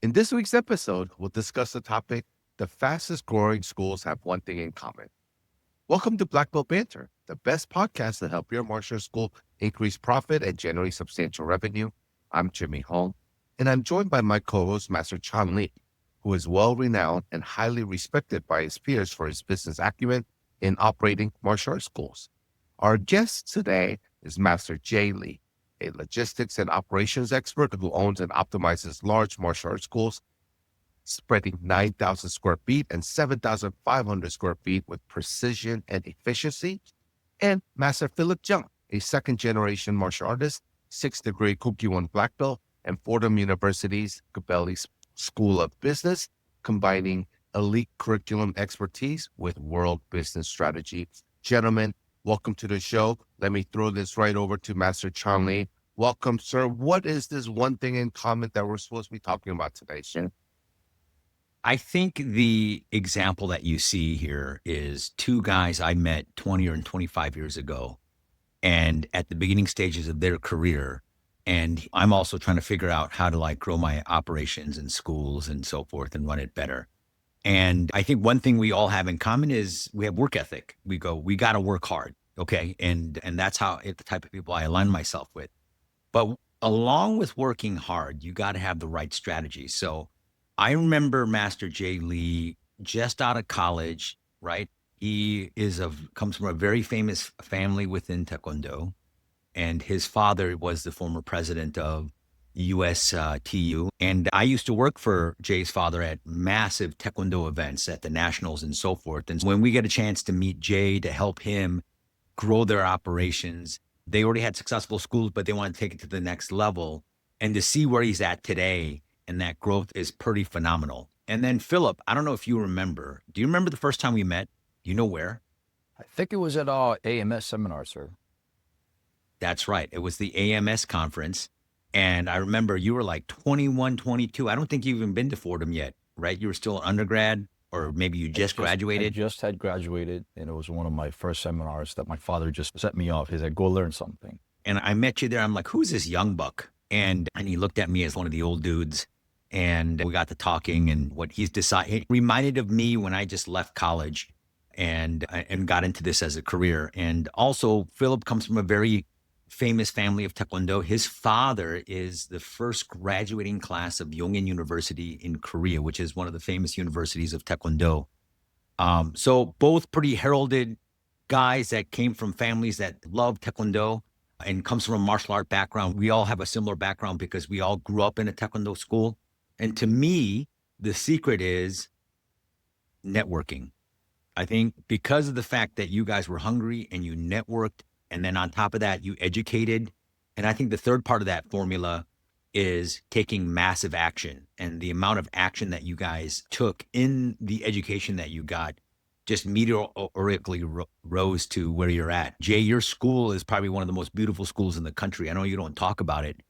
In this week's episode, we'll discuss the topic the fastest growing schools have one thing in common. Welcome to Black Belt Banter, the best podcast to help your martial arts school increase profit and generate substantial revenue. I'm Jimmy Hong, and I'm joined by my co host, Master Chan Lee, who is well renowned and highly respected by his peers for his business acumen in operating martial arts schools. Our guest today is Master Jay Lee, a logistics and operations expert who owns and optimizes large martial arts schools, spreading 9,000 square feet and 7,500 square feet with precision and efficiency. And Master Philip Jeung, a second generation martial artist, 6th-degree Kukkiwon Black Belt, and Fordham University's Gabelli School of Business, combining elite curriculum expertise with world business strategy. Gentlemen, welcome to the show. Let me throw this right over to Master Chan Lee. Welcome, sir. What is this one thing in common that we're supposed to be talking about today, sir? I think the example that you see here is two guys I met 20 or 25 years ago, and at the beginning stages of their career. And I'm also trying to figure out how to grow my operations in schools and so forth and run it better. And I think one thing we all have in common is we have work ethic. We got to work hard. Okay. And that's the type of people I align myself with. But along with working hard, you got to have the right strategy. So I remember Master Jay Lee just out of college, right? He comes from a very famous family within Taekwondo. And his father was the former president of USTU. And I used to work for Jay's father at massive Taekwondo events at the Nationals and so forth. And when we get a chance to meet Jay to help him grow their operations, they already had successful schools, but they want to take it to the next level. And to see where he's at today and that growth is pretty phenomenal. And then Philip, I don't know if you remember. Do you remember the first time we met? Do you know where? I think it was at our AMS seminar, sir. That's right. It was the AMS conference. And I remember you were like 21, 22. I don't think you've even been to Fordham yet, right? You were still an undergrad, or maybe you just graduated. I just had graduated, and it was one of my first seminars that my father just set me off. He said, go learn something. And I met you there. I'm like, who's this young buck? And he looked at me as one of the old dudes. And we got to talking, and what he's decided, it reminded of me when I just left college and got into this as a career. And also, Philip comes from a very famous family of Taekwondo. His father is the first graduating class of Yongin University in Korea, which is one of the famous universities of Taekwondo. So both pretty heralded guys that came from families that love Taekwondo and comes from a martial art background. We all have a similar background because we all grew up in a Taekwondo school. And to me, the secret is networking. I think because of the fact that you guys were hungry and you networked, and then on top of that, you educated. And I think the third part of that formula is taking massive action. And the amount of action that you guys took in the education that you got just meteorically rose to where you're at. Jay, your school is probably one of the most beautiful schools in the country. I know you don't talk about it,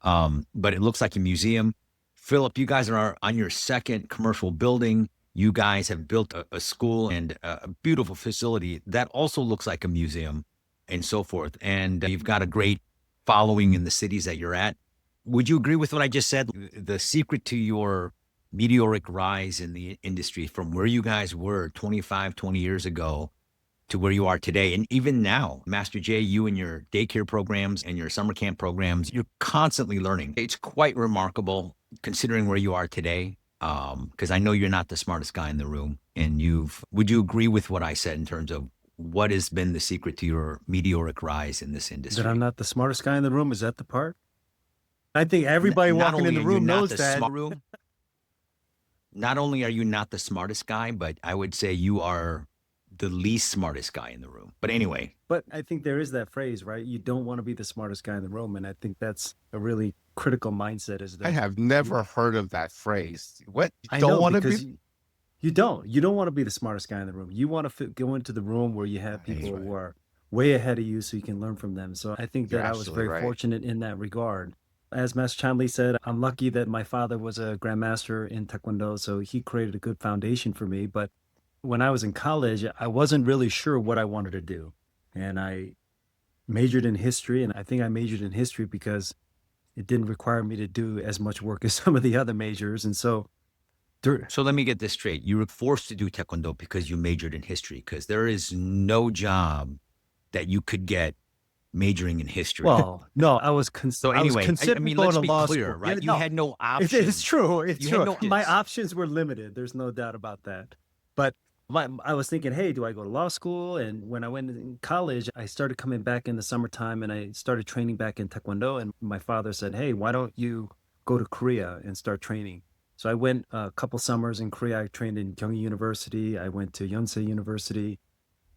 but it looks like a museum. Philip, you guys are on your second commercial building. You guys have built a school and a beautiful facility that also looks like a museum and so forth. And you've got a great following in the cities that you're at. Would you agree with what I just said? The secret to your meteoric rise in the industry from where you guys were 25, 20 years ago to where you are today. And even now, Master Jay, you and your daycare programs and your summer camp programs, you're constantly learning. It's quite remarkable considering where you are today. Because I know you're not the smartest guy in the room. And would you agree with what I said in terms of what has been the secret to your meteoric rise in this industry? That I'm not the smartest guy in the room? Is that the part? I think everybody walking in the room knows that. Not only are you not the smartest guy, but I would say you are the least smartest guy in the room. But anyway. But I think there is that phrase, right? You don't want to be the smartest guy in the room. And I think that's a really critical mindset. I have never heard of that phrase. What? You don't want to be? You don't want to be the smartest guy in the room. You want to go into the room where you have people who are way ahead of you so you can learn from them. So I think that I was very fortunate in that regard. As Master Chan Lee said, I'm lucky that my father was a grandmaster in Taekwondo, so he created a good foundation for me. But when I was in college, I wasn't really sure what I wanted to do. And I majored in history, and I think I majored in history because it didn't require me to do as much work as some of the other majors. And so, So let me get this straight. You were forced to do Taekwondo because you majored in history, because there is no job that you could get majoring in history. well, no, I was So anyway, I considering mean, going let's to be law clear, school. right? Yeah, You no, had no it's options. true. It's You had true. no My options. options were limited. There's no doubt about that. But I was thinking, hey, do I go to law school? And when I went in college, I started coming back in the summertime and I started training back in Taekwondo. And my father said, hey, why don't you go to Korea and start training? So I went a couple summers in Korea. I trained in Gyeonggi University. I went to Yonsei University.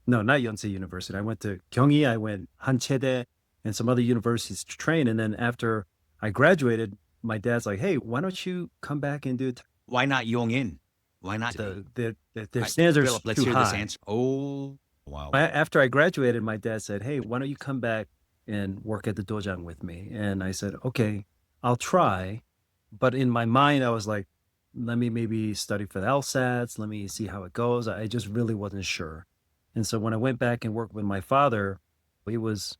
No, not Yonsei University. I went to Gyeonggi. I went Hanchedae and some other universities to train. And then after I graduated, my dad's like, "Hey, why don't you come back and do Why not Yongin? Why not? their standards Philip, let's too hear this high." answer. Oh, wow. After I graduated, my dad said, "Hey, why don't you come back and work at the dojang with me?" And I said, "Okay, I'll try." But in my mind, I was like, "Let me maybe study for the LSATs. Let me see how it goes." I just really wasn't sure. And so when I went back and worked with my father, it was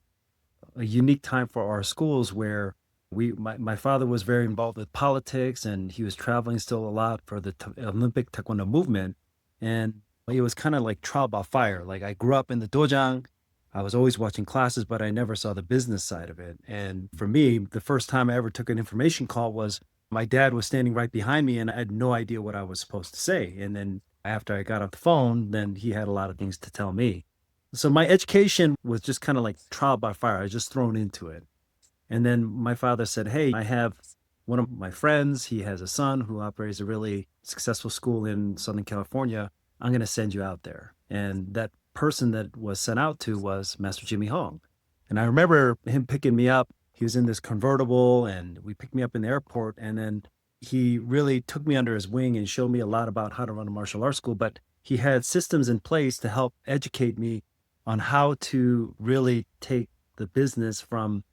a unique time for our schools where my father was very involved with politics and he was traveling still a lot for the Olympic Taekwondo movement. And it was kind of like trial by fire. Like I grew up in the dojang. I was always watching classes, but I never saw the business side of it. And for me, the first time I ever took an information call was my dad was standing right behind me and I had no idea what I was supposed to say. And then after I got off the phone, then he had a lot of things to tell me. So my education was just kind of like trial by fire. I was just thrown into it. And then my father said, hey, I have one of my friends. He has a son who operates a really successful school in Southern California. I'm going to send you out there. And that person that was sent out to was Master Jimmy Hong. And I remember him picking me up. He was in this convertible and we picked me up in the airport. And then he really took me under his wing and showed me a lot about how to run a martial arts school. But he had systems in place to help educate me on how to really take the business from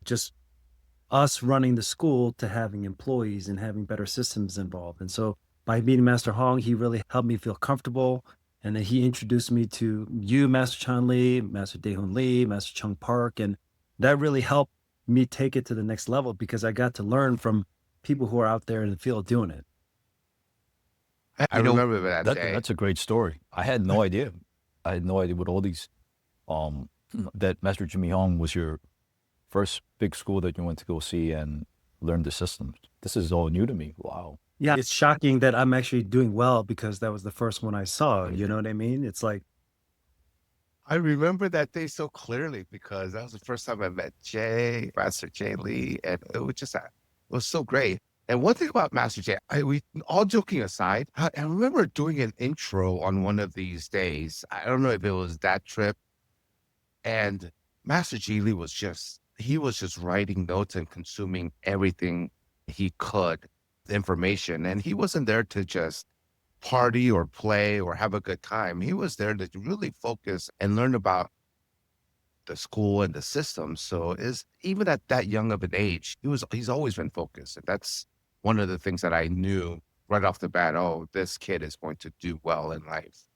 just us running the school to having employees and having better systems involved. And so by meeting Master Hong, he really helped me feel comfortable. And then he introduced me to you, Master Chan Lee, Master Daehun Lee, Master Chung Park. And that really helped me take it to the next level because I got to learn from people who are out there in the field doing it. I remember that day. That's a great story. I had no idea. I had no idea what all these, that Master Jimmy Hong was your first big school that you went to go see and learn the systems. This is all new to me. Wow. Yeah, it's shocking that I'm actually doing well because that was the first one I saw. You know what I mean? It's like, I remember that day so clearly because that was the first time I met Master Jay Lee, and it was just, it was so great. And one thing about Master Jay, we all joking aside, I remember doing an intro on one of these days. I don't know if it was that trip, and Master Jay Lee was just writing notes and consuming everything he could, the information, and he wasn't there to just party or play or have a good time. He was there to really focus and learn about the school and the system. So even at that young of an age, he's always been focused. And that's one of the things that I knew right off the bat. Oh, this kid is going to do well in life,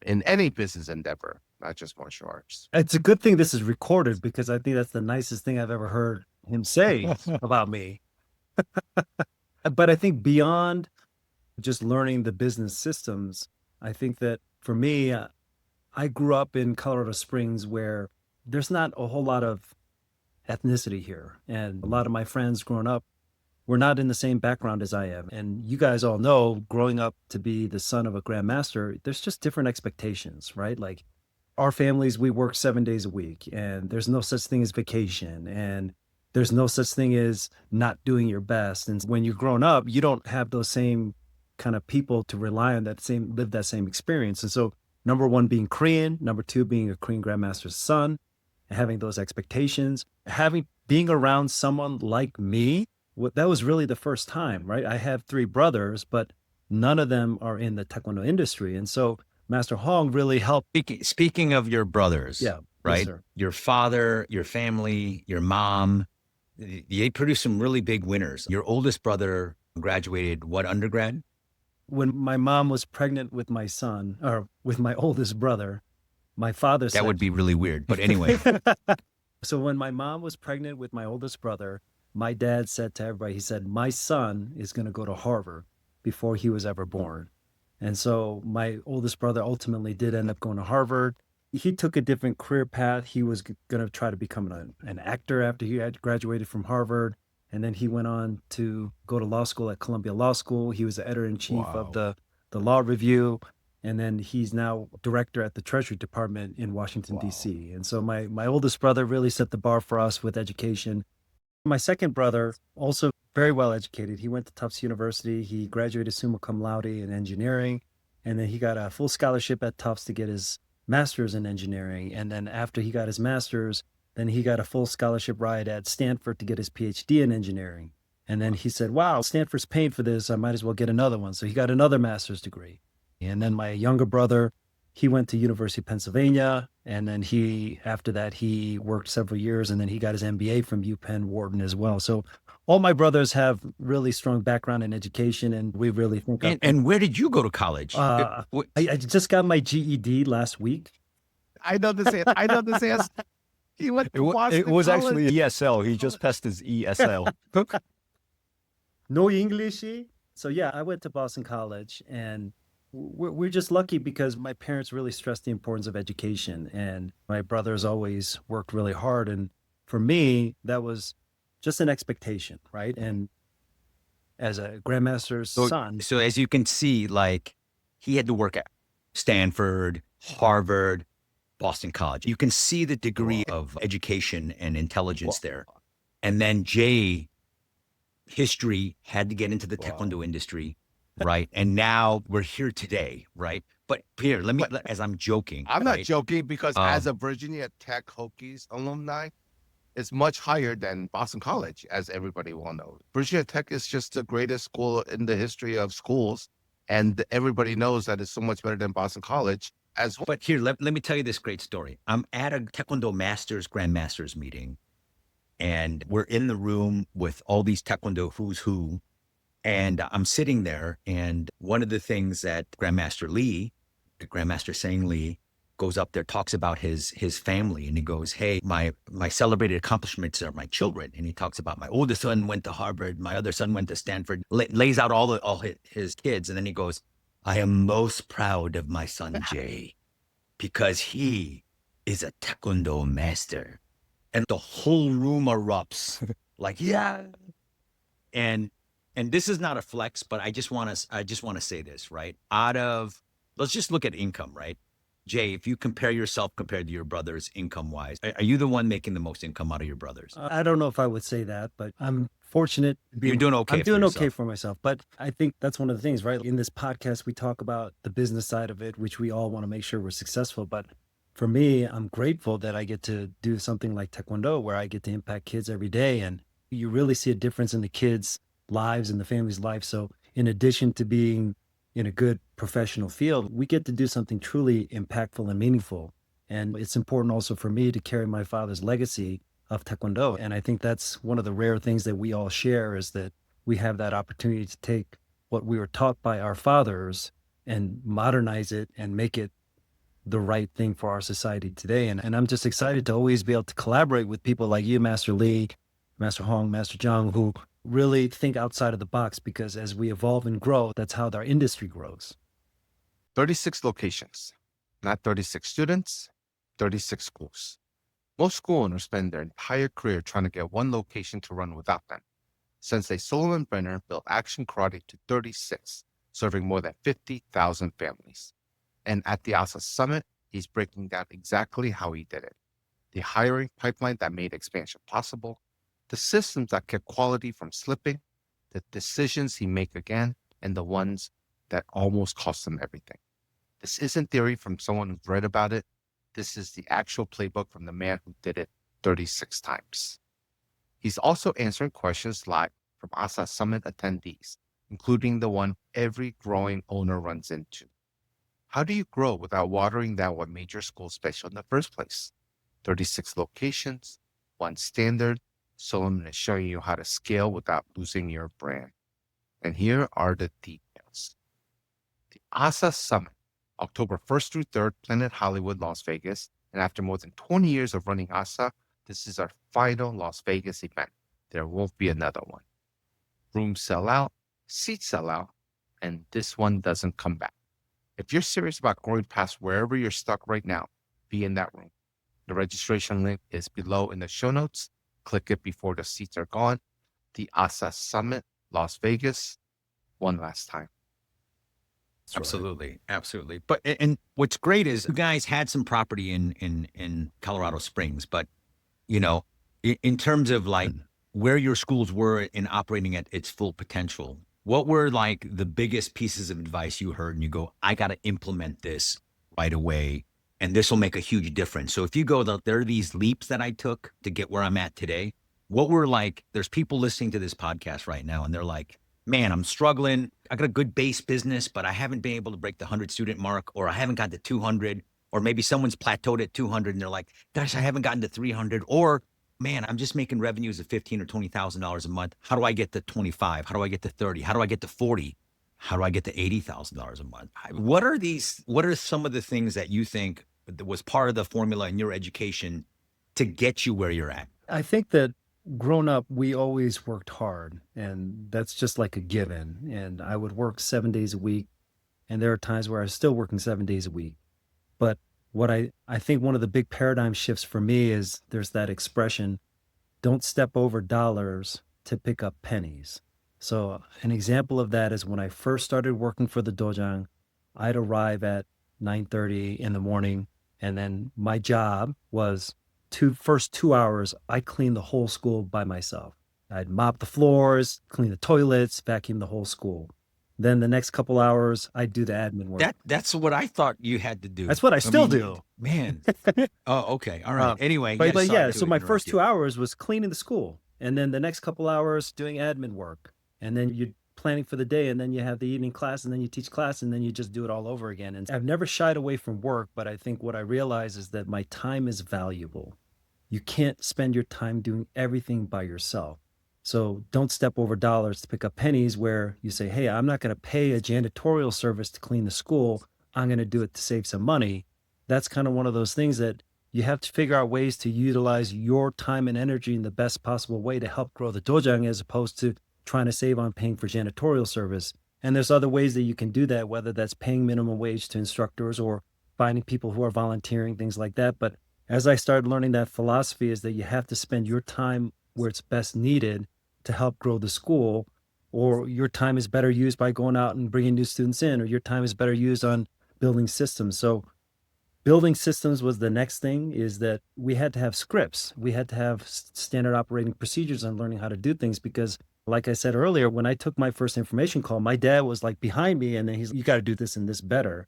in any business endeavor, not just martial arts. it's a good thing this is recorded because I think that's the nicest thing I've ever heard him say about me. But I think beyond just learning the business systems, I think that for me, I grew up in Colorado Springs where there's not a whole lot of ethnicity here. And a lot of my friends growing up were not in the same background as I am. And you guys all know, growing up to be the son of a grandmaster, there's just different expectations, right? Like our families, we work 7 days a week and there's no such thing as vacation. And there's no such thing as not doing your best. And when you're grown up, you don't have those same kind of people to rely on live that same experience. And so number one, being Korean, number two, being a Korean grandmaster's son, and having those expectations, being around someone like me, that was really the first time, right? I have 3 brothers, but none of them are in the Taekwondo industry. And so Master Hong really helped. Speaking of your brothers, Yeah, right? yes, Your father, your family, your mom, they produced some really big winners. Your oldest brother graduated what undergrad? When my mom was pregnant with my son, or with my oldest brother, my father said... That would be really weird, but anyway. So when my mom was pregnant with my oldest brother, my dad said to everybody, he said, my son is going to go to Harvard before he was ever born. And so my oldest brother ultimately did end up going to Harvard. He took a different career path. He was going to try to become an actor after he had graduated from Harvard. And then he went on to go to law school at Columbia Law School. He was the editor-in-chief of the Law Review. And then he's now director at the Treasury Department in Washington, D.C. And so my oldest brother really set the bar for us with education. My second brother, also very well educated. He went to Tufts University. He graduated summa cum laude in engineering. And then he got a full scholarship at Tufts to get his master's in engineering. And then after he got his master's, then he got a full scholarship ride at Stanford to get his PhD in engineering. And then he said, wow, Stanford's paying for this. I might as well get another one. So he got another master's degree. And then my younger brother, he went to University of Pennsylvania. And then after that, he worked several years, and then he got his MBA from UPenn Wharton as well. So all my brothers have really strong background in education, and we really think. And where did you go to college? I just got my GED last week. I know this. I know this answer. He went to Boston It was College. actually ESL. He just passed his ESL. No English. So yeah, I went to Boston College, and we're just lucky because my parents really stressed the importance of education, and my brothers always worked really hard. And for me, that was just an expectation, right? And as a grandmaster's son. So as you can see, like, he had to work at Stanford, Harvard, Boston College. You can see the degree of education and intelligence there. And then Jay, history, had to get into the Taekwondo industry, right? And now we're here today, right? But here, as I'm joking. I'm right? not joking, because as a Virginia Tech Hokies alumni, it's much higher than Boston College, as everybody will know. Virginia Tech is just the greatest school in the history of schools, and everybody knows that it's so much better than Boston College as well. But here, let me tell you this great story. I'm at a Taekwondo Grandmasters meeting, and we're in the room with all these Taekwondo who's who, and I'm sitting there, and one of the things that Grandmaster Sang Lee, goes up there, talks about his family, and he goes, hey, my celebrated accomplishments are my children. And he talks about my oldest son went to Harvard, my other son went to Stanford, lays out all his kids. And then he goes, I am most proud of my son Jay, because he is a Taekwondo master. And the whole room erupts like, yeah. And this is not a flex, but I just want to say this, right? Let's just look at income, right? Jay, if you compare yourself compared to your brothers income-wise, are you the one making the most income out of your brothers? I don't know if I would say that, but I'm fortunate. You're doing okay. I'm doing okay for myself. But I think that's one of the things, right? In this podcast, we talk about the business side of it, which we all want to make sure we're successful. But for me, I'm grateful that I get to do something like Taekwondo, where I get to impact kids every day. And you really see a difference in the kids' lives and the family's life. So in addition to being in a good professional field, we get to do something truly impactful and meaningful. And it's important also for me to carry my father's legacy of Taekwondo. And I think that's one of the rare things that we all share, is that we have that opportunity to take what we were taught by our fathers and modernize it and make it the right thing for our society today. And I'm just excited to always be able to collaborate with people like you, Master Lee, Master Hong, Master Jeung, who really think outside of the box, because as we evolve and grow, that's how our industry grows. 36 locations, not 36 students, 36 schools. Most school owners spend their entire career trying to get one location to run without them. Sensei Solomon Brenner built Action Karate to 36, serving more than 50,000 families. And at the ASA Summit, he's breaking down exactly how he did it. The hiring pipeline that made expansion possible, the systems that kept quality from slipping, the decisions he made again, and the ones that almost cost him everything. This isn't theory from someone who's read about it. This is the actual playbook from the man who did it 36 times. He's also answering questions live from ASA Summit attendees, including the one every growing owner runs into. How do you grow without watering down what made your school special in the first place? 36 locations, one standard. Solomon is showing you how to scale without losing your brand. And here are the details. The ASA Summit, October 1st through 3rd, Planet Hollywood, Las Vegas. And after more than 20 years of running ASA, this is our final Las Vegas event. there won't be another one. Rooms sell out, seats sell out, and this one doesn't come back. If you're serious about growing past wherever you're stuck right now, be in that room. The registration link is below in the show notes. Click it before the seats are gone. The ASA Summit, Las Vegas, one last time. That's right. Absolutely. Absolutely. But, and what's great is you guys had some property in Colorado Springs, but, you know, in terms of like where your schools were in operating at its full potential, what were like the biggest pieces of advice you heard and you go, I got to implement this right away and this will make a huge difference. So if you go, there are these leaps that I took to get where I'm at today. What were like, there's people listening to this podcast right now and they're like, man, I'm struggling. I got a good base business, but I haven't been able to break the 100 student mark, or I haven't got to 200, or maybe someone's plateaued at 200 and they're like, gosh, I haven't gotten to 300, or man, I'm just making revenues of $15,000 or $20,000 a month. How do I get to 25? How do I get to 30? How do I get to 40? How do I get to $80,000 a month? What are some of the things that you think that was part of the formula in your education to get you where you're at? I think that growing up, we always worked hard, and that's just like a given. And I would work 7 days a week, and there are times where I was still working 7 days a week. But what I think one of the big paradigm shifts for me is there's that expression, don't step over dollars to pick up pennies. So an example of that is when I first started working for the Dojang, I'd arrive at 9:30 in the morning, and then my job was first 2 hours, I cleaned the whole school by myself. I'd mop the floors, clean the toilets, vacuum the whole school. Then the next couple hours, I'd do the admin work. That's what I thought you had to do. That's what I still do. Man. Oh, okay. All right. Anyway. But sorry yeah, to so my interrupt first you. 2 hours was cleaning the school. And then the next couple hours doing admin work. And then you're planning for the day, and then you have the evening class, and then you teach class, and then you just do it all over again. And I've never shied away from work, but I think what I realize is that my time is valuable. You can't spend your time doing everything by yourself. So don't step over dollars to pick up pennies where you say, hey, I'm not going to pay a janitorial service to clean the school. I'm going to do it to save some money. That's kind of one of those things that you have to figure out ways to utilize your time and energy in the best possible way to help grow the Dojang, as opposed to trying to save on paying for janitorial service. And there's other ways that you can do that, whether that's paying minimum wage to instructors or finding people who are volunteering, things like that. But as I started learning that philosophy is that you have to spend your time where it's best needed to help grow the school, or your time is better used by going out and bringing new students in, or your time is better used on building systems. So building systems was the next thing, is that we had to have scripts. We had to have standard operating procedures on learning how to do things, because like I said earlier, when I took my first information call, my dad was like behind me and then he's, you got to do this and this better.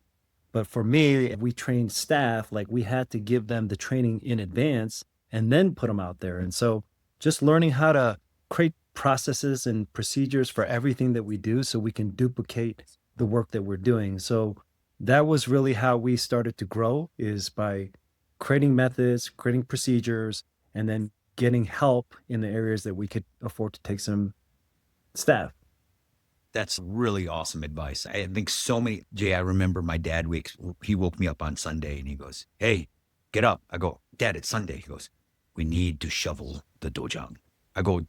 But for me, we trained staff, like we had to give them the training in advance and then put them out there. And so just learning how to create processes and procedures for everything that we do so we can duplicate the work that we're doing. So that was really how we started to grow, is by creating methods, creating procedures, and then getting help in the areas that we could afford to take some staff. That's really awesome advice. I think so many, Jay, I remember my dad, he woke me up on Sunday and he goes, hey, get up. I go, Dad, it's Sunday. He goes, we need to shovel the Dojang. I go,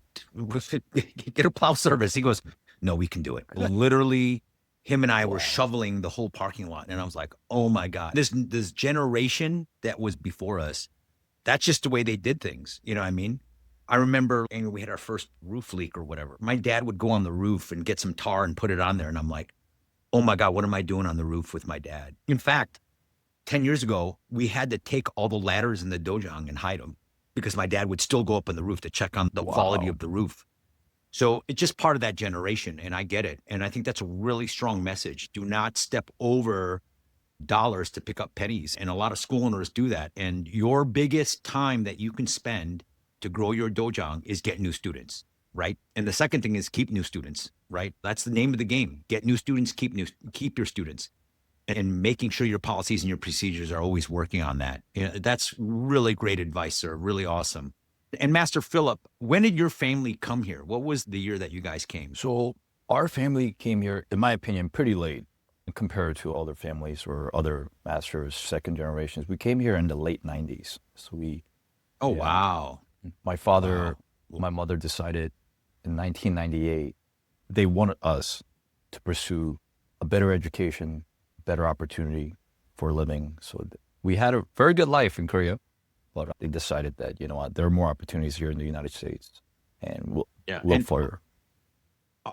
get a plow service. He goes, no, we can do it. Literally, him and I were shoveling the whole parking lot. And I was like, oh my God, this generation that was before us, that's just the way they did things. You know what I mean? I remember we had our first roof leak or whatever. My dad would go on the roof and get some tar and put it on there. And I'm like, oh my God, what am I doing on the roof with my dad? In fact, 10 years ago, we had to take all the ladders in the Dojang and hide them because my dad would still go up on the roof to check on the quality of the roof. So it's just part of that generation, and I get it. And I think that's a really strong message. Do not step over dollars to pick up pennies. And a lot of school owners do that. And your biggest time that you can spend to grow your Dojang is get new students, right? And the second thing is keep new students, right? That's the name of the game. Get new students, keep your students, and making sure your policies and your procedures are always working on that. You know, that's really great advice, sir. Really awesome. And Master Philip, when did your family come here? What was the year that you guys came? So our family came here, in my opinion, pretty late compared to other families or other masters, second generations. We came here in the late 90s. So Oh, wow. My father My mother decided in 1998, they wanted us to pursue a better education, better opportunity for a living. So we had a very good life in Korea, but they decided that, you know what, there are more opportunities here in the United States, and we'll look And for.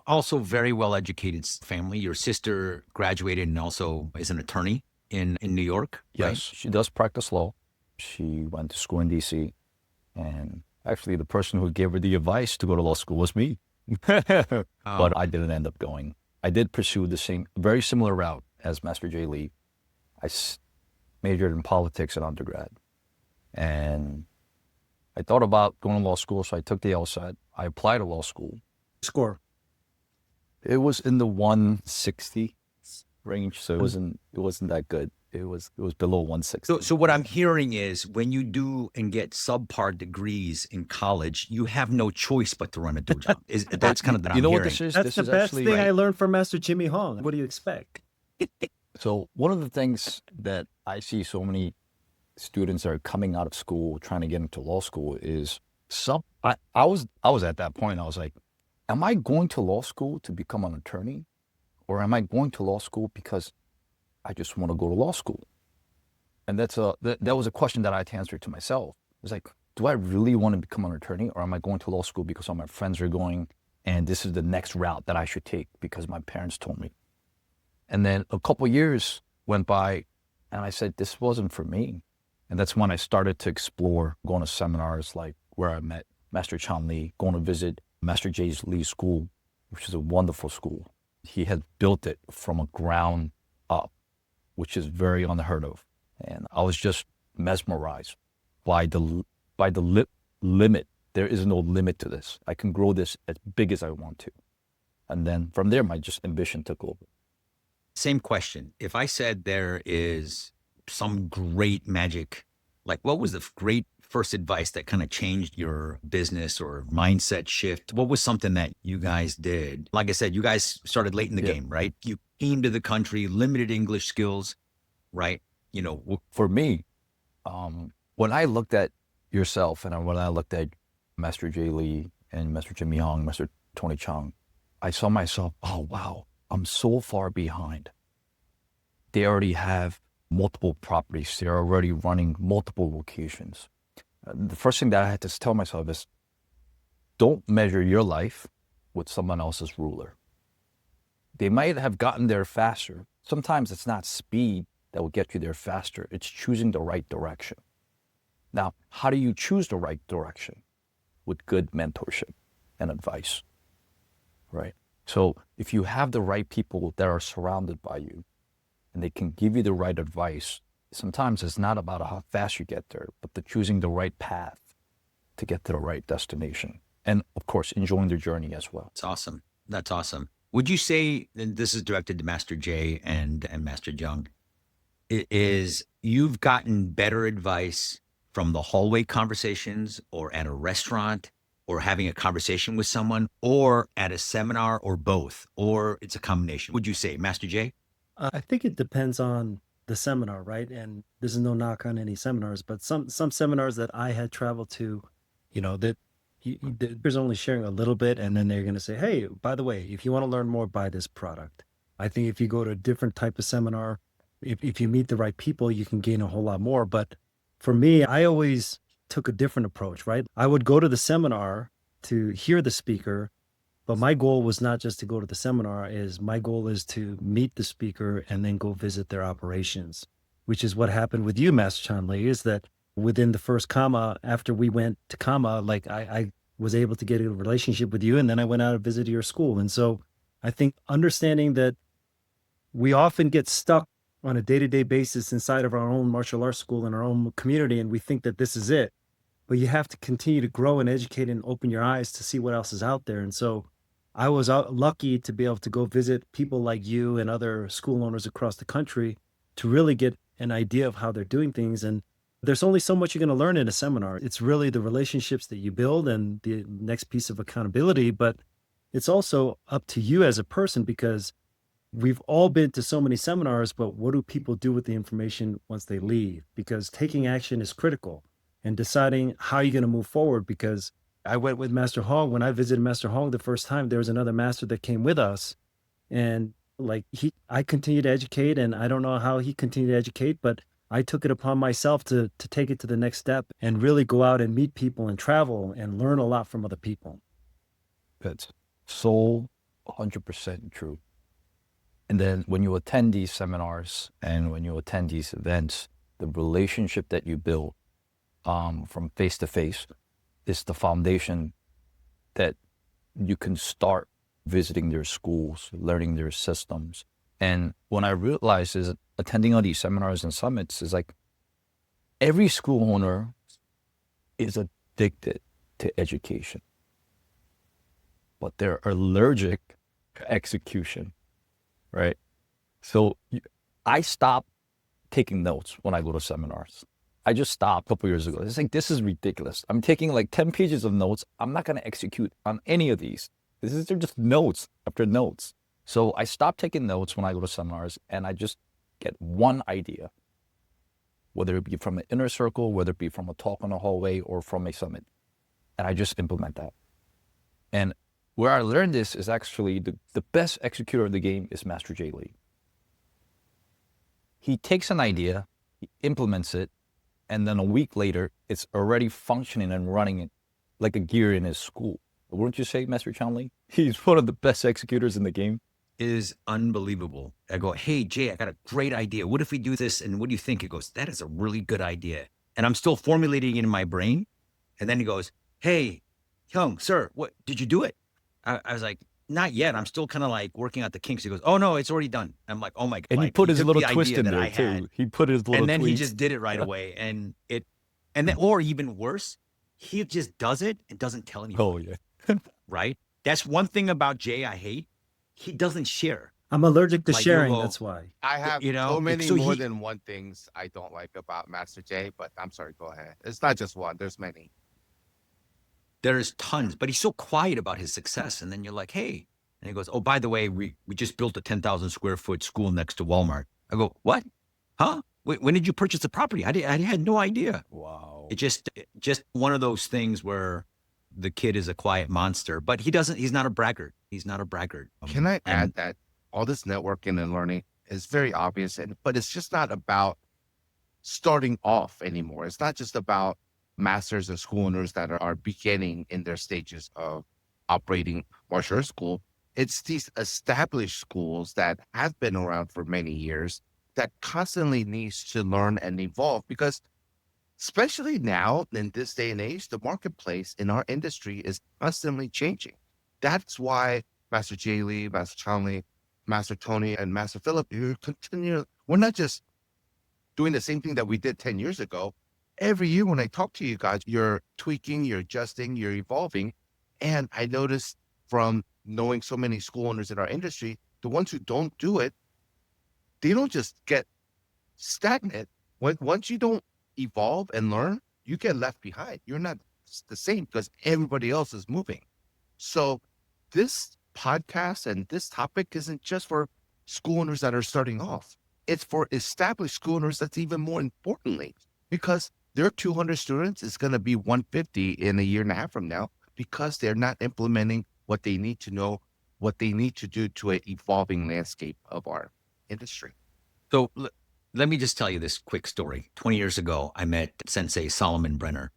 also very well educated family. Your sister graduated and also is an attorney in New York, Yes, right? she does practice law. She went to school in DC, and actually the person who gave her the advice to go to law school was me. But I didn't end up going. I did pursue the same, very similar route as Master J. Lee. Majored in politics in undergrad, and I thought about going to law school, so I took the LSAT. I applied to law school. Score. It was in the 160 range, so it wasn't that good. It was below 160. So what I'm hearing is when you do and get subpar degrees in college, you have no choice but to run a dojo. That's kind of that I'm know hearing. what this is? That's This the is best actually thing I learned from Master Jimmy Hong. What do you expect? So one of the things that I see so many students that are coming out of school trying to get into law school is I was at that point. I was like, am I going to law school to become an attorney, or am I going to law school because I just want to go to law school? And that was a question that I had to answer to myself. It was like, do I really want to become an attorney, or am I going to law school because all my friends are going, and this is the next route that I should take because my parents told me? And then a couple years went by, and I said, this wasn't for me. And that's when I started to explore going to seminars like where I met Master Chan Lee, going to visit Master J. Lee's school, which is a wonderful school. He had built it from a ground up, which is very unheard of. And I was just mesmerized by the limit. There is no limit to this. I can grow this as big as I want to. And then from there, my just ambition took over. Same question. If I said there is some great magic, like what was the great first advice that kind of changed your business or mindset shift? What was something that you guys did? Like I said, you guys started late in the game, right? You came to the country, limited English skills, right? You know, for me, when I looked at yourself and when I looked at Master J. Lee and Master Jimmy Hong, Master Tony Chang, I saw myself, oh, wow, I'm so far behind. They already have multiple properties. They're already running multiple locations. The first thing that I had to tell myself is, don't measure your life with someone else's ruler. They might have gotten there faster. Sometimes it's not speed that will get you there faster. It's choosing the right direction. Now, how do you choose the right direction? With good mentorship and advice, right? So if you have the right people that are surrounded by you and they can give you the right advice, sometimes it's not about how fast you get there, but the choosing the right path to get to the right destination. And of course, enjoying the journey as well. That's awesome. That's awesome. Would you say, and this is directed to Master J and Master Jeung, is you've gotten better advice from the hallway conversations or at a restaurant or having a conversation with someone or at a seminar or both, or it's a combination? Would you say, Master J? I think it depends on the seminar, right? And this is no knock on any seminars, but some seminars that I had traveled to, you know, that there's only sharing a little bit, and then they're going to say, hey, by the way, if you want to learn more, buy this product. I think if you go to a different type of seminar, if you meet the right people, you can gain a whole lot more. But for me, I always took a different approach, right? I would go to the seminar to hear the speaker, but my goal was not just to go to the seminar. My goal is to meet the speaker and then go visit their operations, which is what happened with you, Master Chan Lee, is that within the first comma, after we went to comma, like I was able to get a relationship with you, and then I went out and visited your school. And so I think understanding that we often get stuck on a day-to-day basis inside of our own martial arts school and our own community, and we think that this is it. But you have to continue to grow and educate and open your eyes to see what else is out there. And so I was lucky to be able to go visit people like you and other school owners across the country to really get an idea of how they're doing things. And there's only so much you're going to learn in a seminar. It's really the relationships that you build and the next piece of accountability, but it's also up to you as a person, because we've all been to so many seminars, but what do people do with the information once they leave? Because taking action is critical, and deciding how you're going to move forward, because I went with Master Hong. When I visited Master Hong the first time, there was another master that came with us. And like I continued to educate, and I don't know how he continued to educate, but I took it upon myself to take it to the next step and really go out and meet people and travel and learn a lot from other people. That's so 100% true. And then when you attend these seminars and when you attend these events, the relationship that you build from face to face is the foundation that you can start visiting their schools, learning their systems. And when I realized is attending all these seminars and summits is like every school owner is addicted to education, but they're allergic to execution, right? So I stopped taking notes when I go to seminars. I just stopped a couple years ago. It's like, this is ridiculous. I'm taking like 10 pages of notes. I'm not going to execute on any of these. They're just notes after notes. So I stopped taking notes when I go to seminars and I just get one idea, whether it be from an inner circle, whether it be from a talk in a hallway or from a summit. And I just implement that. And where I learned this is actually the best executor of the game is Master J. Lee. He takes an idea, he implements it, and then a week later, it's already functioning and running it like a gear in his school. Wouldn't you say, Master Chan Lee? He's one of the best executors in the game. It is unbelievable. I go, hey, Jay, I got a great idea. What if we do this? And what do you think? He goes, that is a really good idea. And I'm still formulating it in my brain. And then he goes, hey, Young, sir, what did you do it? I was like, not yet. I'm still kind of like working out the kinks. He goes, oh, no, it's already done. I'm like, oh, my God. And he put his little twist in there, too. He put his little twist. And then he tweaks. just did it right away. And then, or even worse, he just does it and doesn't tell anyone. Oh, yeah. Right? That's one thing about Jay I hate. He doesn't share. I'm allergic to Like, sharing. you'll go, That's why. I have You know, so many so more he- than one things I don't like about Master J, but I'm sorry, go ahead. It's not just one, there's many. There's tons, but he's so quiet about his success. And then you're like, hey. And he goes, oh, by the way, we just built a 10,000 square foot school next to Walmart. I go, what? Huh? When did you purchase the property? I had no idea. Wow. It just one of those things where the kid is a quiet monster, but he's not a braggart. He's not a braggart. Can I add and- that all this networking and learning is very obvious, but it's just not about starting off anymore. It's not just about masters and school owners that are beginning in their stages of operating martial arts school. It's these established schools that have been around for many years that constantly needs to learn and evolve because especially now in this day and age, the marketplace in our industry is constantly changing. That's why Master J. Lee, Master Chan Lee, Master Tony, and Master Philip, we're not just doing the same thing that we did 10 years ago. Every year when I talk to you guys, you're tweaking, you're adjusting, you're evolving. And I noticed from knowing so many school owners in our industry, the ones who don't do it, they don't just get stagnant. Once you don't evolve and learn, you get left behind. You're not the same because everybody else is moving. So this podcast and this topic isn't just for school owners that are starting off. It's for established school owners. That's even more importantly, because their 200 students is going to be 150 in a year and a half from now because they're not implementing what they need to know, what they need to do to an evolving landscape of our industry. So let me just tell you this quick story. 20 years ago, I met Sensei Solomon Brenner,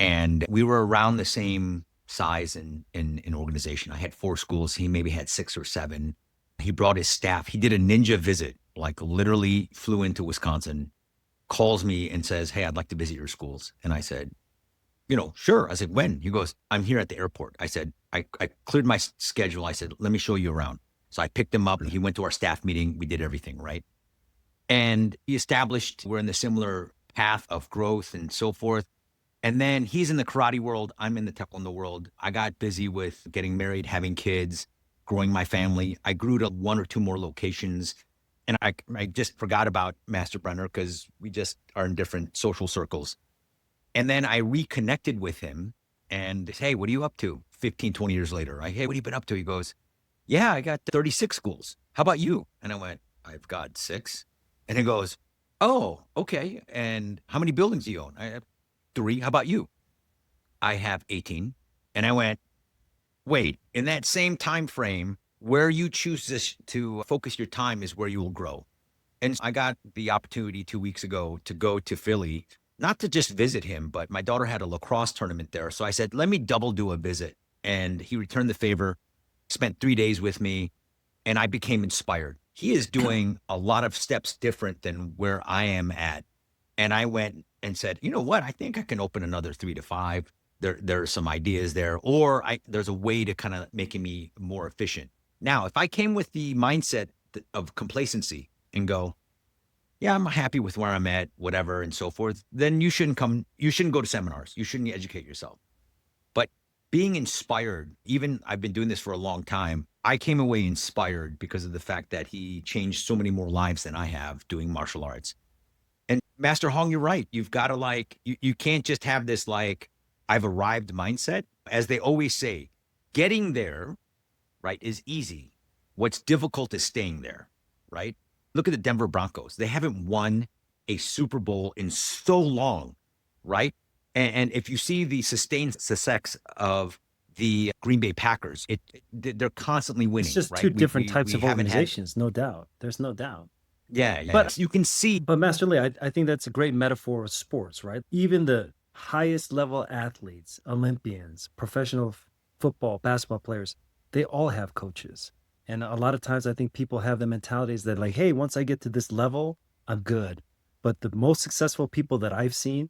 and we were around the same size in organization. I had 4 schools. He maybe had 6 or 7. He brought his staff. He did a ninja visit, like literally flew into Wisconsin, calls me and says, hey, I'd like to visit your schools. And I said, sure. I said, when? He goes, I'm here at the airport. I said, I cleared my schedule. I said, let me show you around. So I picked him up and he went to our staff meeting. We did everything, right? And he established we're in the similar path of growth and so forth. And then he's in the karate world. I'm in the taekwondo world. I got busy with getting married, having kids, growing my family. I grew to 1 or 2 more locations. And I just forgot about Master Brenner because we just are in different social circles. And then I reconnected with him and, hey, what are you up to? 15, 20 years later. Hey, what have you been up to? He goes, yeah, I got 36 schools. How about you? And I went, I've got 6. And he goes, oh, okay. And how many buildings do you own? I have 3. How about you? I have 18. And I went, wait, in that same time frame, where you choose to focus your time is where you will grow. And I got the opportunity 2 weeks ago to go to Philly, not to just visit him, but my daughter had a lacrosse tournament there. So I said, let me double do a visit. And he returned the favor, spent 3 days with me, and I became inspired. He is doing a lot of steps different than where I am at. And I went and said, you know what? I think I can open another 3 to 5. There are some ideas there, or there's a way to kind of making me more efficient. Now, if I came with the mindset of complacency and go, yeah, I'm happy with where I'm at, whatever, and so forth, then you shouldn't go to seminars. You shouldn't educate yourself. But being inspired, even I've been doing this for a long time, I came away inspired because of the fact that he changed so many more lives than I have doing martial arts. And Master Hong, you're right. You've got to you can't just have this I've arrived mindset. As they always say, getting there, right, is easy. What's difficult is staying there, right? Look at the Denver Broncos. They haven't won a Super Bowl in so long, right? And if you see the sustained success of the Green Bay Packers, they're constantly winning. It's just right? two different types we of organizations, no doubt. There's no doubt. Yeah. But you can see. But Master Lee, I think that's a great metaphor of sports, right? Even the highest level athletes, Olympians, professional football, basketball players, they all have coaches. And a lot of times I think people have the mentalities that hey, once I get to this level, I'm good. But the most successful people that I've seen,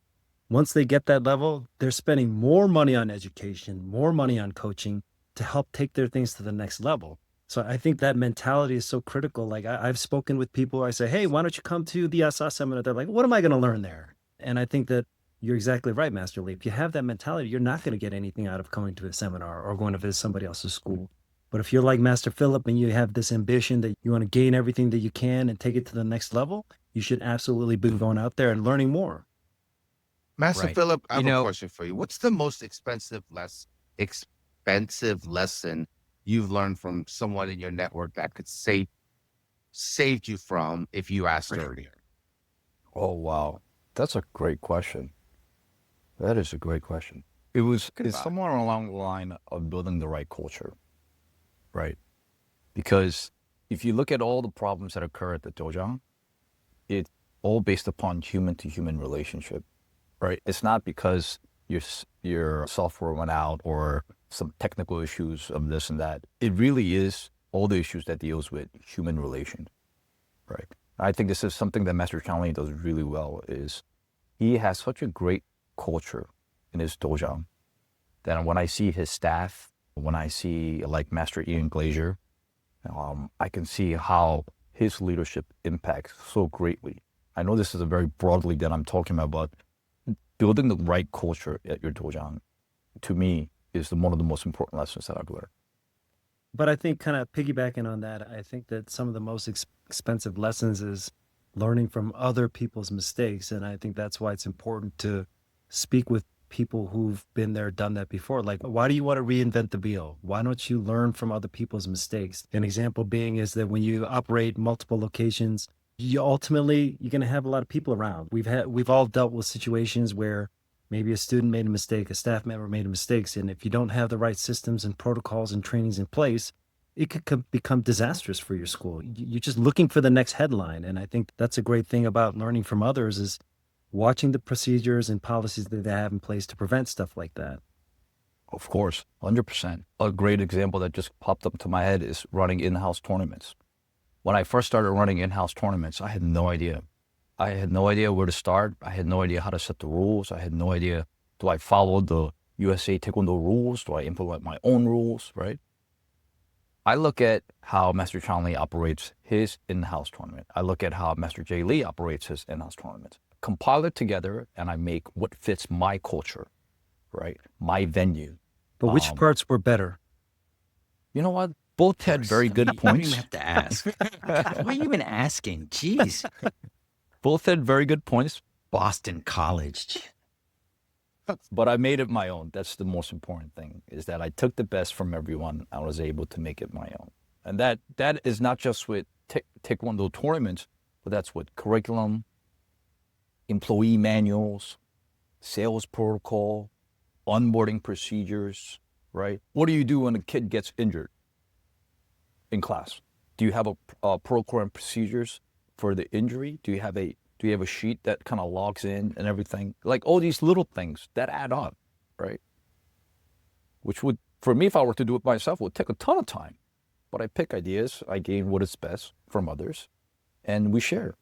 once they get that level, they're spending more money on education, more money on coaching to help take their things to the next level. So I think that mentality is so critical. I've spoken with people, I say, hey, why don't you come to the SA seminar? They're like, what am I going to learn there? And I think that you're exactly right, Master Lee. If you have that mentality, you're not going to get anything out of coming to a seminar or going to visit somebody else's school. But if you're like Master Philip and you have this ambition that you want to gain everything that you can and take it to the next level, you should absolutely be going out there and learning more. Master Right. Philip, I have a question for you. What's the most expensive lesson you've learned from someone in your network that could saved you from if you asked earlier? Oh, wow. That's a great question. That is a great question. It's somewhere along the line of building the right culture, right? Because if you look at all the problems that occur at the dojo, it's all based upon human-to-human relationship, right? It's not because your software went out or some technical issues of this and that. It really is all the issues that deals with human relations, right? I think this is something that Master Chanley does really well. Is he has such a great culture in his dojo that when I see his staff, when I see like Master Ian Glazier, I can see how his leadership impacts so greatly. I know this is a very broadly that I'm talking about, but building the right culture at your dojo, to me, is one of the most important lessons that I've learned. But I think kind of piggybacking on that, I think that some of the most expensive lessons is learning from other people's mistakes. And I think that's why it's important to speak with people who've been there, done that before. Like, why do you want to reinvent the wheel? Why don't you learn from other people's mistakes? An example being is that when you operate multiple locations, you're going to have a lot of people around. We've all dealt with situations where maybe a student made a mistake, a staff member made a mistake. And if you don't have the right systems and protocols and trainings in place, it could become disastrous for your school. You're just looking for the next headline. And I think that's a great thing about learning from others is watching the procedures and policies that they have in place to prevent stuff like that. Of course, 100%. A great example that just popped up to my head is running in-house tournaments. When I first started running in-house tournaments, I had no idea. I had no idea where to start. I had no idea how to set the rules. I had no idea, do I follow the USA Taekwondo rules? Do I implement my own rules, right? I look at how Master Chanley operates his in-house tournament. I look at how Master Jay Lee operates his in-house tournament. Compile it together, and I make what fits my culture, right? My venue. But which parts were better? You know what? Both had very good You don't points. even have to ask. Why are you even asking? Jeez. Both had very good points, Boston College. but I made it my own. That's the most important thing, is that I took the best from everyone. I was able to make it my own. And that is not just with Taekwondo tournaments, but that's with curriculum, employee manuals, sales protocol, onboarding procedures, right? What do you do when a kid gets injured in class? Do you have a protocol and procedures for the injury? Do you have a sheet that kind of logs in and everything? Like all these little things that add up, right? Which would, for me, if I were to do it myself, would take a ton of time. But I pick ideas, I gain what is best from others, and we share.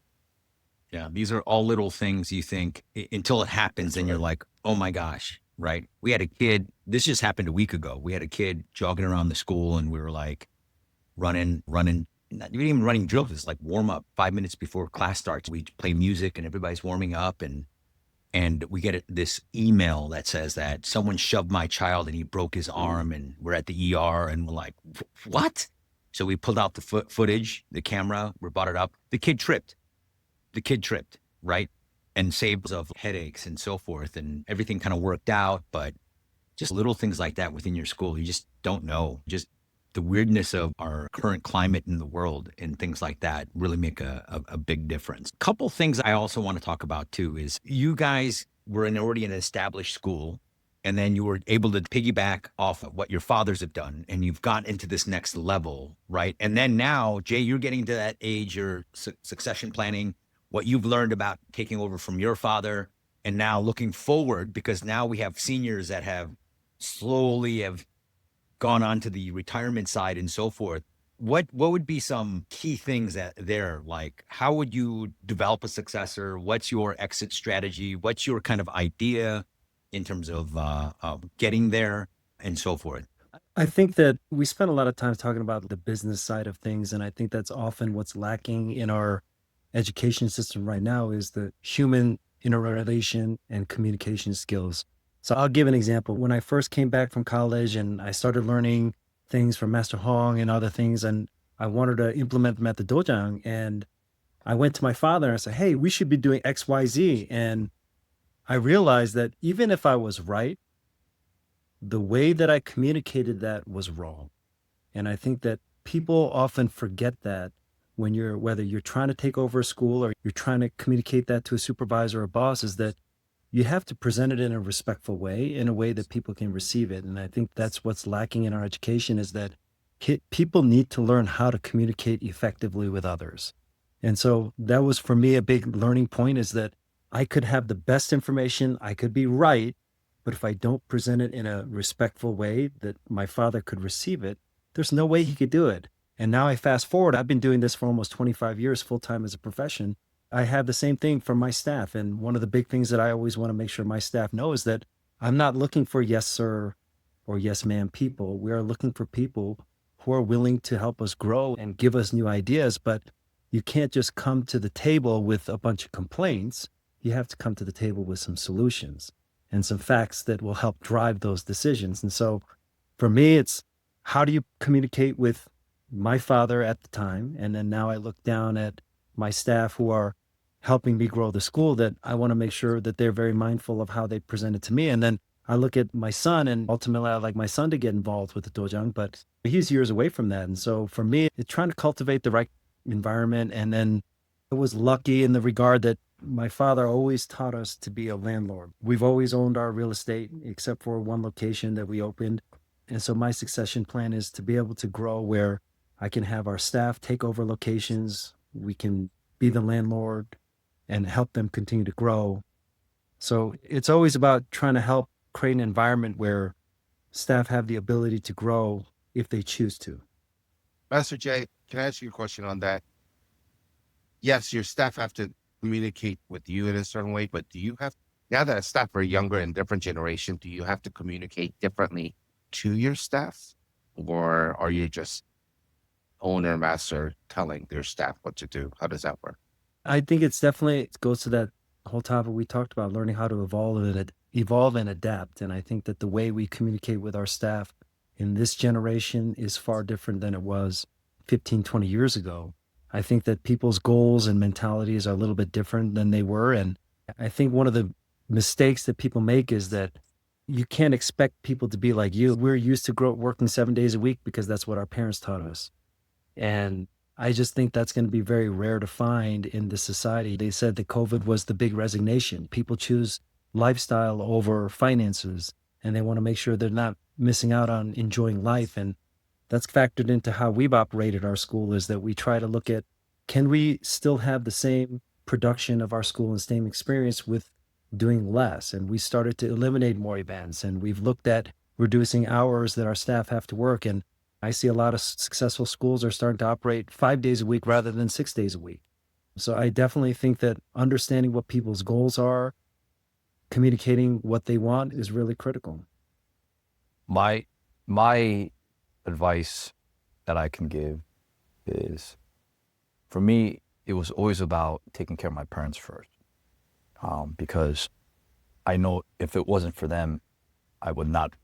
Yeah, these are all little things you think until it happens, and you're like, oh my gosh, right? We had a kid, this just happened a week ago. We had a kid jogging around the school, and we were like running, not even running drills. It's like warm up 5 minutes before class starts. We play music and everybody's warming up, and we get this email that says that someone shoved my child and he broke his arm, and we're at the ER, and we're like, what? So we pulled out the footage, the camera, we brought it up. The kid tripped, right? And saved of headaches and so forth. And everything kind of worked out, but just little things like that within your school, you just don't know. Just the weirdness of our current climate in the world and things like that really make a big difference. Couple things I also want to talk about too is you guys were already an established school, and then you were able to piggyback off of what your fathers have done, and you've got into this next level, right? And then now, Jay, you're getting to that age, you're succession planning, what you've learned about taking over from your father, and now looking forward, because now we have seniors that have slowly have gone on to the retirement side and so forth. What would be some key things that there, like how would you develop a successor? What's your exit strategy? What's your kind of idea in terms of getting there and so forth? I think that we spend a lot of time talking about the business side of things, and I think that's often what's lacking in our education system right now is the human interrelation and communication skills. So I'll give an example. When I first came back from college and I started learning things from Master Hong and other things, and I wanted to implement them at the Dojang, and I went to my father and I said, hey, we should be doing X, Y, Z. And I realized that even if I was right, the way that I communicated that was wrong. And I think that people often forget that when whether you're trying to take over a school or you're trying to communicate that to a supervisor or a boss, is that you have to present it in a respectful way, in a way that people can receive it. And I think that's what's lacking in our education, is that people need to learn how to communicate effectively with others. And so that was for me a big learning point, is that I could have the best information, I could be right, but if I don't present it in a respectful way that my father could receive it, there's no way he could do it. And now I fast forward, I've been doing this for almost 25 years full-time as a profession. I have the same thing from my staff. And one of the big things that I always want to make sure my staff know is that I'm not looking for yes, sir, or yes, ma'am people. We are looking for people who are willing to help us grow and give us new ideas. But you can't just come to the table with a bunch of complaints. You have to come to the table with some solutions and some facts that will help drive those decisions. And so for me, it's how do you communicate with my father at the time? And then now I look down at my staff who are helping me grow the school, that I want to make sure that they're very mindful of how they present it to me. And then I look at my son, and ultimately I'd like my son to get involved with the Dojang, but he's years away from that. And so for me, it's trying to cultivate the right environment. And then I was lucky in the regard that my father always taught us to be a landlord. We've always owned our real estate, except for one location that we opened. And so my succession plan is to be able to grow where I can have our staff take over locations. We can be the landlord and help them continue to grow. So it's always about trying to help create an environment where staff have the ability to grow if they choose to. Master Jay, can I ask you a question on that? Yes, your staff have to communicate with you in a certain way, but do you have, now that staff are younger and different generation, do you have to communicate differently to your staff? Or are you just owner, master telling their staff what to do? How does that work? I think it's definitely, it goes to that whole topic we talked about, learning how to evolve and adapt. And I think that the way we communicate with our staff in this generation is far different than it was 15, 20 years ago. I think that people's goals and mentalities are a little bit different than they were. And I think one of the mistakes that people make is that you can't expect people to be like you. We're used to working 7 days a week because that's what our parents taught us. And I just think that's going to be very rare to find in this society. They said that COVID was the big resignation. People choose lifestyle over finances, and they want to make sure they're not missing out on enjoying life. And that's factored into how we've operated our school, is that we try to look at, can we still have the same production of our school and same experience with doing less? And we started to eliminate more events, and we've looked at reducing hours that our staff have to work. And I see a lot of successful schools are starting to operate 5 days a week rather than 6 days a week. So I definitely think that understanding what people's goals are, communicating what they want is really critical. My advice that I can give is, for me, it was always about taking care of my parents first, because I know if it wasn't for them, I would not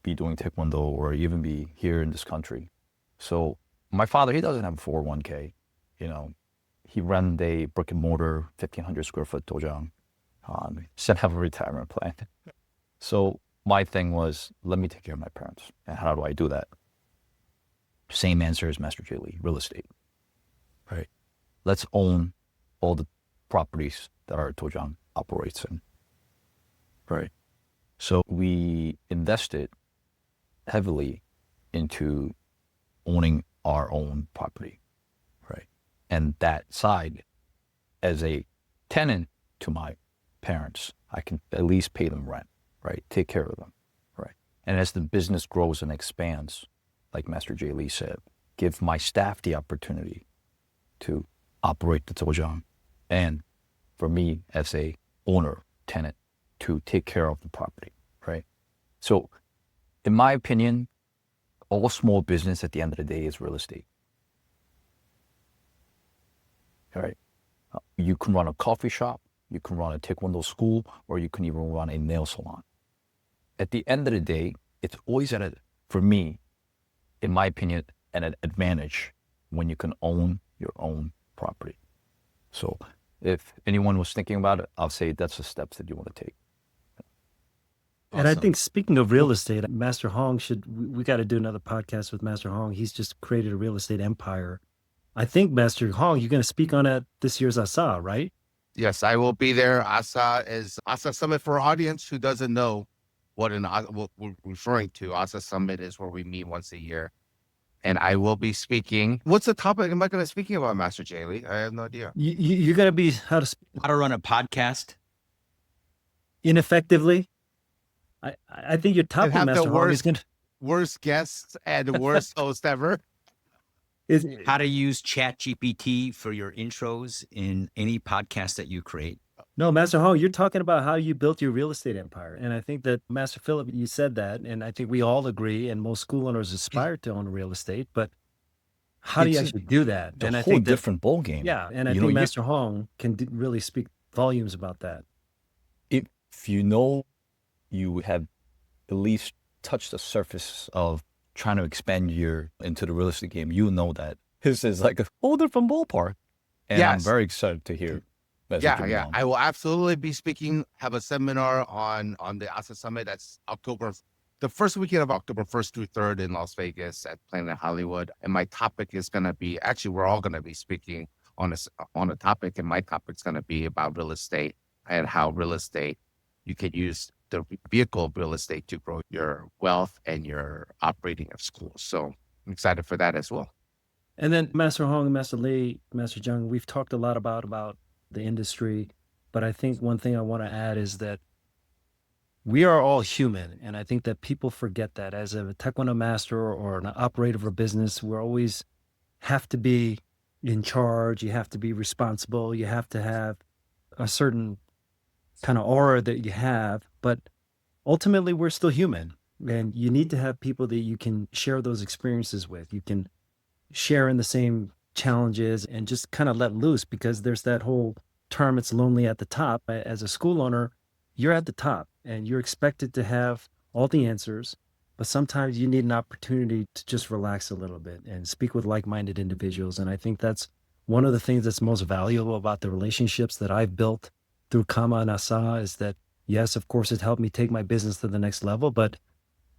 be doing Taekwondo or even be here in this country. So my father, he doesn't have a 401k. He ran a brick and mortar 1,500 square foot dojang. He doesn't have a retirement plan. So my thing was, let me take care of my parents. And how do I do that? Same answer as Master J. Lee, real estate. Right. Let's own all the properties that our dojang operates in. Right. So we invested heavily into owning our own property. Right. And that side, as a tenant to my parents, I can at least pay them rent, right? Take care of them, right? And as the business grows and expands, like Master J. Lee said, give my staff the opportunity to operate the dojang, and for me as a owner, tenant, to take care of the property, right? So in my opinion, all small business at the end of the day is real estate. All right. You can run a coffee shop, you can run a Taekwondo school, or you can even run a nail salon. At the end of the day, it's always for me, in my opinion, an advantage when you can own your own property. So if anyone was thinking about it, I'll say that's the steps that you want to take. And I think, speaking of real estate, Master Hong we got to do another podcast with Master Hong. He's just created a real estate empire. I think, Master Hong, you're going to speak on at this year's ASA, right? Yes, I will be there. ASA Summit. For our audience who doesn't know what we're referring to, ASA Summit is where we meet once a year. And I will be speaking. What's the topic am I going to be speaking about, Master J. Lee? I have no idea. You're going to be How to run a podcast ineffectively. I think your topic, Master Hong, is going to... Worst guests and worst host ever. How to use ChatGPT for your intros in any podcast that you create. No, Master Hong, you're talking about how you built your real estate empire. And I think that, Master Philip, you said that, and I think we all agree, and most school owners aspire to own real estate, but how do you actually do that? And I think different ball game. Yeah, and I think Master Hong can really speak volumes about that. If you know you have at least touched the surface of trying to expand into the real estate game, you know that this is like a whole different ballpark. And yes. I'm very excited to hear. Yeah. I will absolutely be speaking, have a seminar on the ASA Summit. That's the first weekend of October 1st through 3rd in Las Vegas at Planet Hollywood. And my topic is going to be, actually, we're all going to be speaking on a topic. And my topic is going to be about real estate and how real estate, you can use the vehicle of real estate to grow your wealth and your operating of schools. So I'm excited for that as well. And then Master Hong and Master Lee, Master Jeung, we've talked a lot about the industry, but I think one thing I want to add is that we are all human. And I think that people forget that as a Taekwondo master or an operator of a business, we always have to be in charge. You have to be responsible. You have to have a certain kind of aura that you have, but ultimately we're still human, and you need to have people that you can share those experiences with. You can share in the same challenges and just kind of let loose, because there's that whole term, it's lonely at the top. As a school owner, you're at the top and you're expected to have all the answers, but sometimes you need an opportunity to just relax a little bit and speak with like-minded individuals. And I think that's one of the things that's most valuable about the relationships that I've built through Kama and Asa, is that, yes, of course, it helped me take my business to the next level, but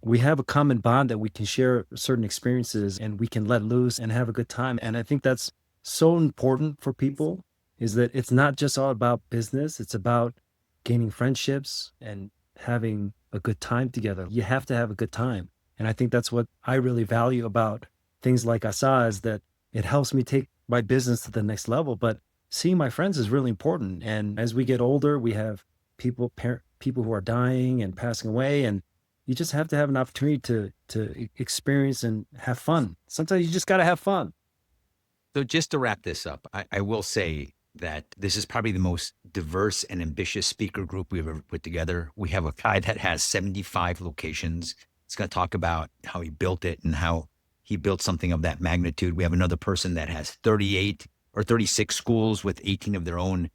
we have a common bond that we can share certain experiences and we can let loose and have a good time. And I think that's so important for people, is that it's not just all about business. It's about gaining friendships and having a good time together. You have to have a good time. And I think that's what I really value about things like ASA, is that it helps me take my business to the next level. But seeing my friends is really important. And as we get older, we have people who are dying and passing away, and you just have to have an opportunity to experience and have fun. Sometimes you just got to have fun. So just to wrap this up, I will say that this is probably the most diverse and ambitious speaker group we've ever put together. We have a guy that has 75 locations. He's going to talk about how he built it and how he built something of that magnitude. We have another person that has 38 or 36 schools with 18 of their own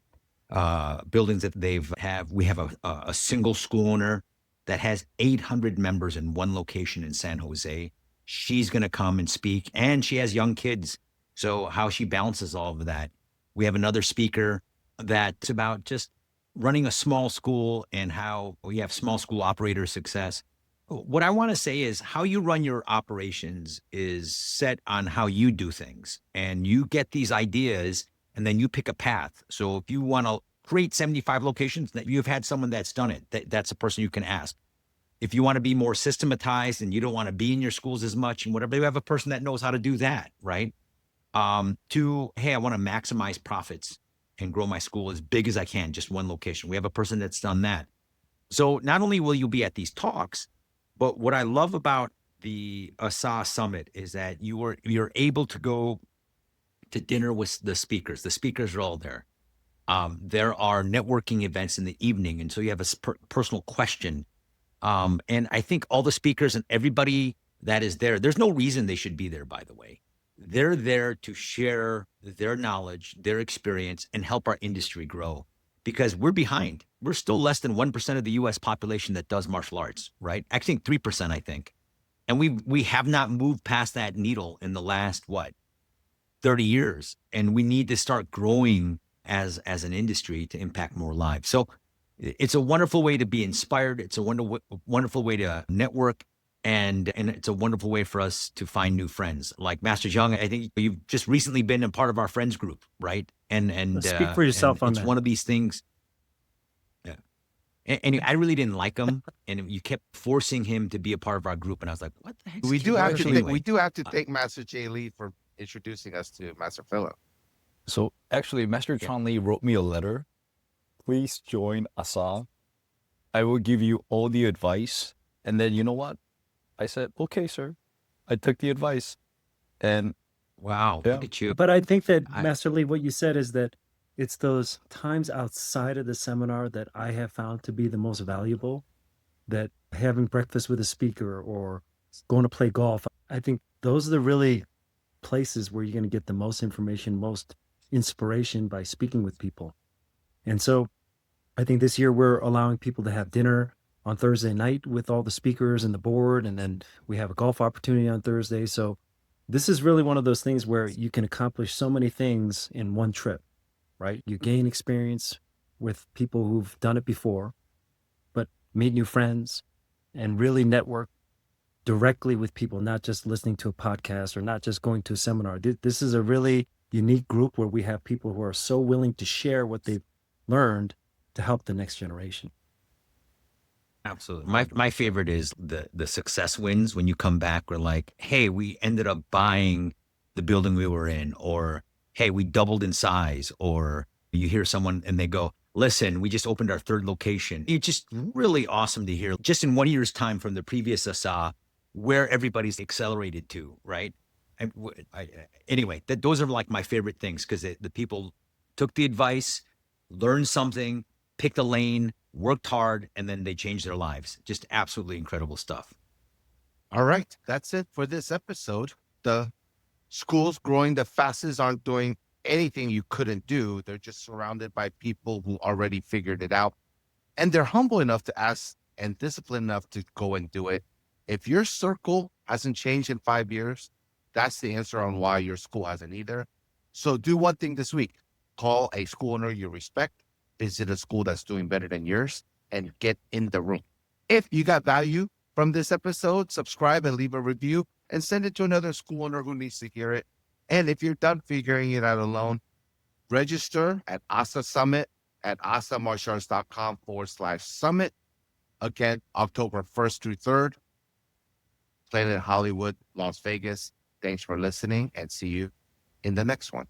buildings that have. We have a single school owner that has 800 members in one location in San Jose. She's going to come and speak, and she has young kids. So how she balances all of that. We have another speaker that's about just running a small school and how we have small school operator success. What I want to say is how you run your operations is set on how you do things, and you get these ideas and then you pick a path. So if you want to create 75 locations, that you've had someone that's done it, that's a person you can ask. If you want to be more systematized and you don't want to be in your schools as much and whatever, you have a person that knows how to do that, right? To, hey, I want to maximize profits and grow my school as big as I can, just one location. We have a person that's done that. So not only will you be at these talks, but what I love about the ASA Summit is that you're able to go to dinner with the speakers. The speakers are all there. There are networking events in the evening, and so you have a personal question. And I think all the speakers and everybody that is there, there's no reason they should be there, by the way. They're there to share their knowledge, their experience, and help our industry grow, because we're behind. We're still less than 1% of the U.S. population that does martial arts, right? Actually, 3%, I think. And we have not moved past that needle in the last, 30 years. And we need to start growing as an industry to impact more lives. So it's a wonderful way to be inspired. It's a wonderful way to network. And it's a wonderful way for us to find new friends. Like Master Jeung, I think you've just recently been a part of our friends group, right? And Speak for yourself on it's that. one of these things. Yeah. And I really didn't like him, and you kept forcing him to be a part of our group. And I was like, what the heck? We do have to thank Master Jay Lee for introducing us to Master Philip. So actually, Master Chan Lee wrote me a letter. Please join ASA. I will give you all the advice. And then you know what? I said, okay, sir. I took the advice. And Wow, yeah. look at you. But I think that, Master Lee, what you said is that it's those times outside of the seminar that I have found to be the most valuable, that having breakfast with a speaker or going to play golf. I think those are the really places where you're going to get the most information, most inspiration by speaking with people. And so I think this year we're allowing people to have dinner on Thursday night with all the speakers and the board, and then we have a golf opportunity on Thursday. So this is really one of those things where you can accomplish so many things in one trip, right? You gain experience with people who've done it before, but meet new friends and really network directly with people, not just listening to a podcast or not just going to a seminar. This is a really unique group where we have people who are so willing to share what they've learned to help the next generation. Absolutely. My favorite is the success wins when you come back. We're like, hey, we ended up buying the building we were in, or hey, we doubled in size, or you hear someone and they go, listen, we just opened our third location. It's just really awesome to hear just in 1 year's time from the previous ASA where everybody's accelerated to, right? Anyway, those are like my favorite things, because the people took the advice, learned something, picked a lane, worked hard, and then they changed their lives. Just absolutely incredible stuff. All right. That's it for this episode. The schools growing the fastest aren't doing anything you couldn't do. They're just surrounded by people who already figured it out. And they're humble enough to ask and disciplined enough to go and do it. If your circle hasn't changed in 5 years, that's the answer on why your school hasn't either. So do one thing this week. Call a school owner you respect, visit a school that's doing better than yours, and get in the room. If you got value from this episode, subscribe and leave a review and send it to another school owner who needs to hear it. And if you're done figuring it out alone, register at ASA Summit at asamartialarts.com/summit. Again, October 1st through 3rd. Planet Hollywood, Las Vegas. Thanks for listening and see you in the next one.